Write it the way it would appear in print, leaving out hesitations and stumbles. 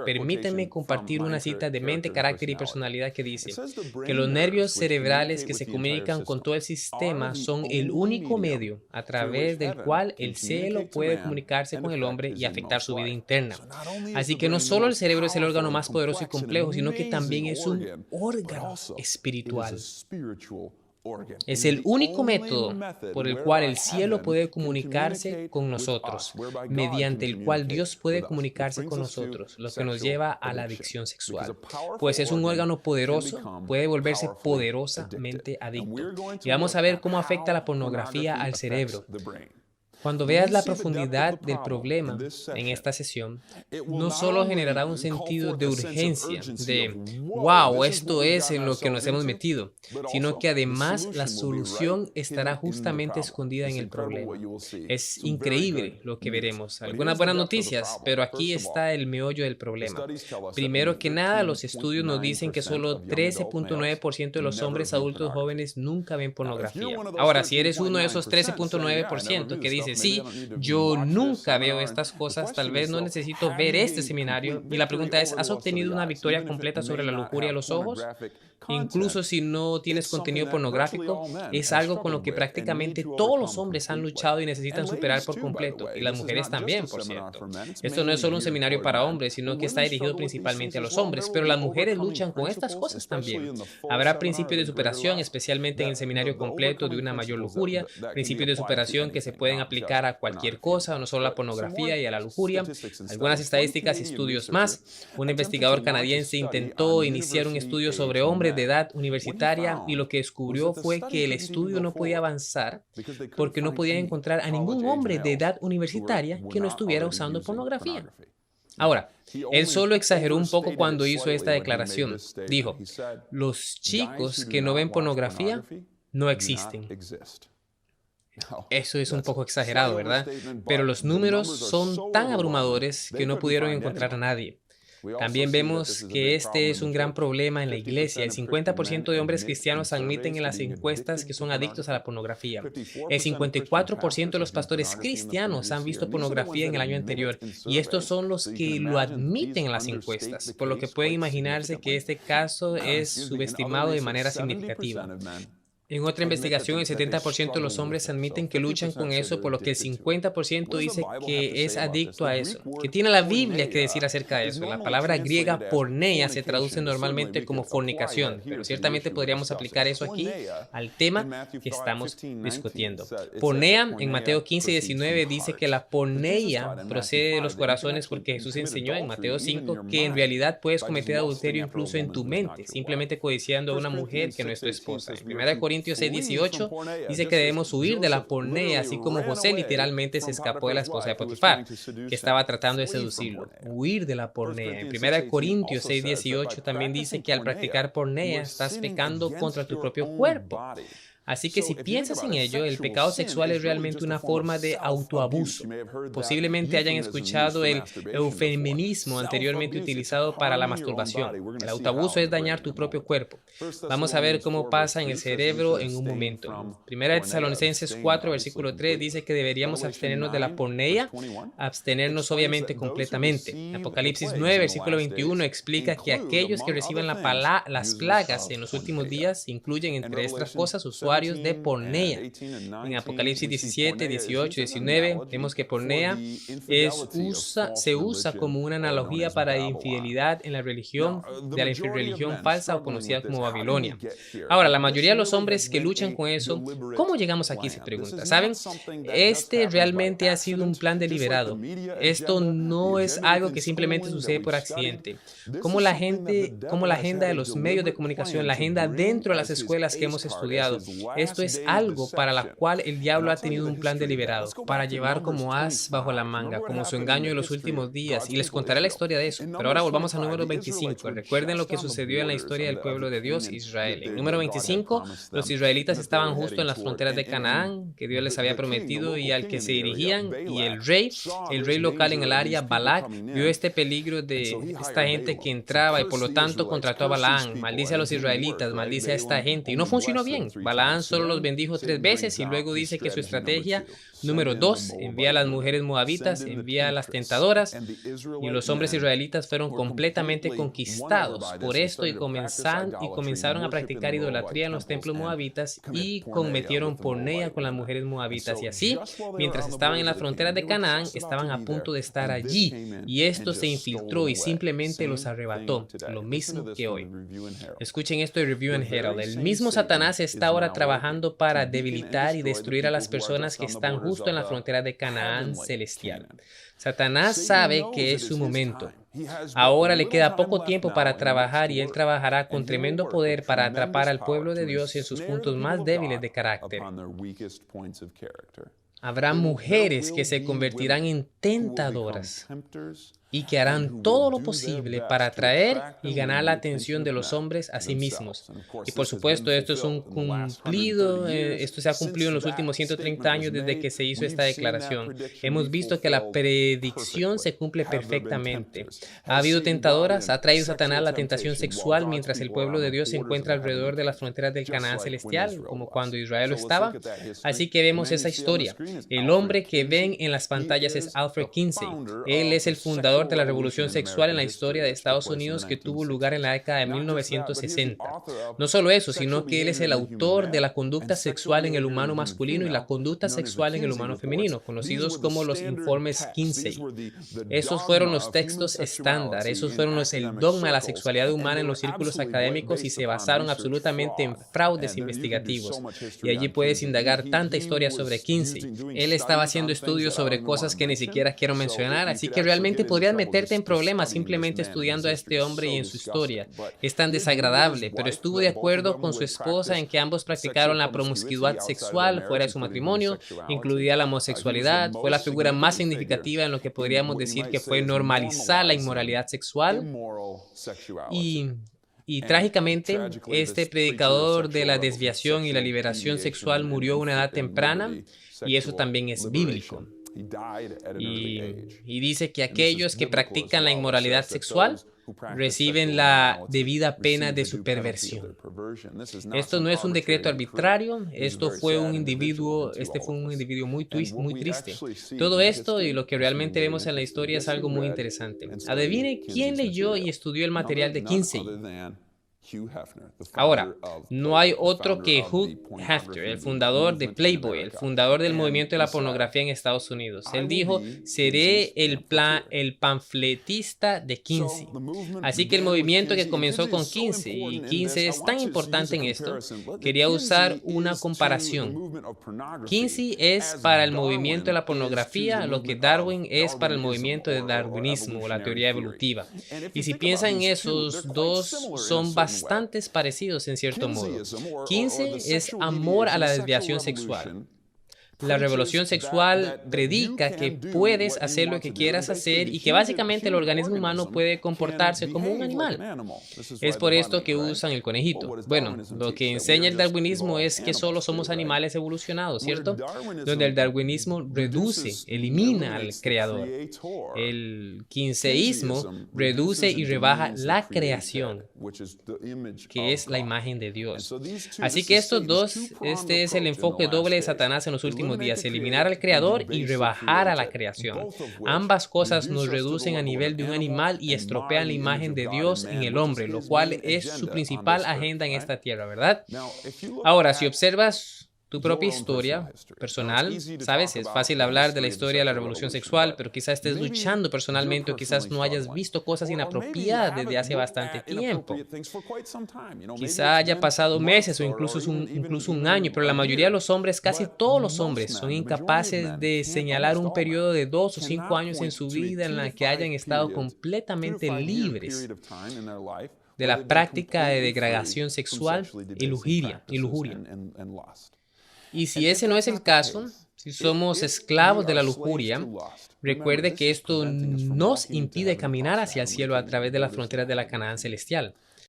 Permítanme compartir una cita de Mente, Carácter y Personalidad que dice que los nervios cerebrales que se comunican con todo el sistema son el único medio a través del cual el cielo puede comunicarse con el hombre y afectar su vida interna. Así que no solo el cerebro es el órgano más poderoso y complejo, sino que también es un órgano espiritual. Es el único método por el cual el cielo puede comunicarse con nosotros, mediante el cual Dios puede comunicarse con nosotros, lo que nos lleva a la adicción sexual. Pues es un órgano poderoso, puede volverse poderosamente adicto. Y vamos a ver cómo afecta la pornografía al cerebro. Cuando veas la profundidad del problema en esta sesión, no solo generará un sentido de urgencia, de wow, esto es en lo que nos hemos metido, sino que además la solución estará justamente escondida en el problema. Es increíble lo que veremos. Algunas buenas noticias, pero aquí está el meollo del problema. Primero que nada, los estudios nos dicen que solo 13.9% de los hombres adultos jóvenes nunca ven pornografía. Ahora, si eres uno de esos 13.9% que dice, sí, yo nunca veo estas cosas, tal vez no necesito ver este seminario. Y la pregunta es, ¿has obtenido una victoria completa sobre la lujuria de los ojos? Incluso si no tienes contenido pornográfico, es algo con lo que prácticamente todos los hombres han luchado y necesitan superar por completo, y las mujeres también, por cierto. Esto no es solo un seminario para hombres, sino que está dirigido principalmente a los hombres, pero las mujeres luchan con estas cosas también. Habrá principios de superación, especialmente en el seminario completo de una mayor lujuria, principios de superación que se pueden aplicar a cualquier cosa, no solo a la pornografía y a la lujuria. Algunas estadísticas y estudios más. Un investigador canadiense intentó iniciar un estudio sobre hombres de edad universitaria y lo que descubrió fue que el estudio no podía avanzar porque no podía encontrar a ningún hombre de edad universitaria que no estuviera usando pornografía. Ahora, él solo exageró un poco cuando hizo esta declaración. Dijo, los chicos que no ven pornografía no existen. Eso es un poco exagerado, ¿verdad? Pero los números son tan abrumadores que no pudieron encontrar a nadie. También vemos que este es un gran problema en la iglesia. El 50% de hombres cristianos admiten en las encuestas que son adictos a la pornografía. El 54% de los pastores cristianos han visto pornografía en el año anterior, y estos son los que lo admiten en las encuestas, por lo que pueden imaginarse que este caso es subestimado de manera significativa. En otra investigación, el 70% de los hombres admiten que luchan con eso, por lo que el 50% dice que es adicto a eso. ¿Qué tiene la Biblia que decir acerca de eso? La palabra griega porneia se traduce normalmente como fornicación, pero ciertamente podríamos aplicar eso aquí al tema que estamos discutiendo. Porneia, en Mateo 15:19, dice que la porneia procede de los corazones porque Jesús enseñó en Mateo 5 que en realidad puedes cometer adulterio incluso en tu mente, simplemente codiciando a una mujer que no es tu esposa. En 1 Corintios 6:18 dice que debemos huir de la porneia, así como José literalmente se escapó de la esposa de Potifar, que estaba tratando de seducirlo. Huir de la porneia. En 1 Corintios 6:18 también dice que al practicar porneia estás pecando contra tu propio cuerpo. Así que si piensas en ello, el pecado sexual es realmente una forma de autoabuso. Posiblemente hayan escuchado el eufemismo anteriormente utilizado para la masturbación. El autoabuso es dañar tu propio cuerpo. Vamos a ver cómo pasa en el cerebro en un momento. Primera de Tesalonicenses 4, versículo 3 dice que deberíamos abstenernos de la porneia, abstenernos obviamente completamente. Apocalipsis 9, versículo 21 explica que aquellos que reciban las plagas en los últimos días incluyen entre estas cosas usuarios de porneia. En Apocalipsis 17, 18, 19 vemos que porneia se usa como una analogía para la infidelidad en la religión, de la religión falsa o conocida como Babilonia. Ahora, la mayoría de los hombres que luchan con eso, ¿cómo llegamos aquí? Se pregunta. ¿Saben? Este realmente ha sido un plan deliberado. Esto no es algo que simplemente sucede por accidente. Como la agenda de los medios de comunicación, la agenda dentro de las escuelas que hemos estudiado, esto es algo para la cual el diablo ha tenido un plan deliberado, para llevar como as bajo la manga, como su engaño de los últimos días, y les contaré la historia de eso. Pero ahora volvamos a número 25. Recuerden lo que sucedió en la historia del pueblo de Dios, Israel. En número 25, los israelitas estaban justo en las fronteras de Canaán, que Dios les había prometido y al que se dirigían, y el rey local en el área, Balac, vio este peligro de esta gente que entraba y por lo tanto contrató a Balaam. Maldice a los israelitas, maldice a esta gente, y no funcionó bien. Balaam solo los bendijo 3 veces y luego dice que su estrategia Número 2, envía a las mujeres moabitas, envía a las tentadoras, y los hombres israelitas fueron completamente conquistados por esto y comenzaron a practicar idolatría en los templos moabitas y cometieron porneia con las mujeres moabitas. Y así, mientras estaban en las fronteras de Canaán, estaban a punto de estar allí, y esto se infiltró y simplemente los arrebató, lo mismo que hoy. Escuchen esto de Review and Herald. El mismo Satanás está ahora trabajando para debilitar y destruir a las personas que están justo en la frontera de Canaán celestial. Satanás sabe que es su momento. Ahora le queda poco tiempo para trabajar y él trabajará con tremendo poder para atrapar al pueblo de Dios en sus puntos más débiles de carácter. Habrá mujeres que se convertirán en tentadoras y que harán todo lo posible para atraer y ganar la atención de los hombres a sí mismos. Y por supuesto, esto es un cumplido, esto se ha cumplido en los últimos 130 años desde que se hizo esta declaración. Hemos visto que la predicción se cumple perfectamente. Ha habido tentadoras, ha traído Satanás la tentación sexual mientras el pueblo de Dios se encuentra alrededor de las fronteras del Canaán celestial, como cuando Israel lo estaba. Así que vemos esa historia. El hombre que ven en las pantallas es Alfred Kinsey. Él es el fundador de la revolución sexual en la historia de Estados Unidos que tuvo lugar en la década de 1960. No solo eso, sino que él es el autor de la conducta sexual en el humano masculino y la conducta sexual en el humano femenino, conocidos como los informes Kinsey. Esos fueron los textos estándar, esos fueron el dogma de la sexualidad humana en los círculos académicos y se basaron absolutamente en fraudes investigativos. Y allí puedes indagar tanta historia sobre Kinsey. Él estaba haciendo estudios sobre cosas que ni siquiera quiero mencionar, así que realmente podrías meterte en problemas simplemente estudiando a este hombre y en su historia. Es tan desagradable, pero estuvo de acuerdo con su esposa en que ambos practicaron la promiscuidad sexual fuera de su matrimonio, incluida la homosexualidad. Fue la figura más significativa en lo que podríamos decir que fue normalizar la inmoralidad sexual. Y trágicamente, este predicador de la desviación y la liberación sexual murió a una edad temprana, y eso también es bíblico. Y dice que aquellos que practican la inmoralidad sexual reciben la debida pena de su perversión. Esto no es un decreto arbitrario, este fue un individuo muy triste. Todo esto y lo que realmente vemos en la historia es algo muy interesante. Adivine quién leyó y estudió el material de Kinsey. Ahora, no hay otro que Hugh Hefner, el fundador de Playboy, el fundador del movimiento de la pornografía en Estados Unidos. Él dijo, seré el panfletista de Kinsey. Así que el movimiento que comenzó con Kinsey, y Kinsey es tan importante en esto, quería usar una comparación. Kinsey es para el movimiento de la pornografía lo que Darwin es para el movimiento del darwinismo o la teoría evolutiva. Y si piensan en esos dos, son bastante parecidos en cierto modo. Kinsey es amor a la desviación sexual. La revolución sexual predica que puedes hacer lo que quieras hacer y que básicamente el organismo humano puede comportarse como un animal. Es por esto que usan el conejito. Bueno, lo que enseña el darwinismo es que solo somos animales evolucionados, ¿cierto? Donde el darwinismo reduce, elimina al creador. El kinseísmo reduce y rebaja la creación, que es la imagen de Dios. Así que estos dos, este es el enfoque doble de Satanás en los últimos días, eliminar al creador y rebajar a la creación. Ambas cosas nos reducen a nivel de un animal y estropean la imagen de Dios en el hombre, lo cual es su principal agenda en esta tierra, ¿verdad? Ahora, si observas tu propia historia personal, sabes, es fácil hablar de la historia de la revolución sexual, pero quizás estés luchando personalmente o quizás no hayas visto cosas inapropiadas desde hace bastante tiempo. Quizá haya pasado meses o incluso un año, pero la mayoría de los hombres, casi todos los hombres, son incapaces de señalar un periodo de 2 o 5 años en su vida en la que hayan estado completamente libres de la práctica de degradación sexual y lujuria. Y si ese no es el caso, si somos esclavos de la lujuria, recuerde que esto nos impide caminar hacia el cielo a través de las fronteras de la Canaán celestial.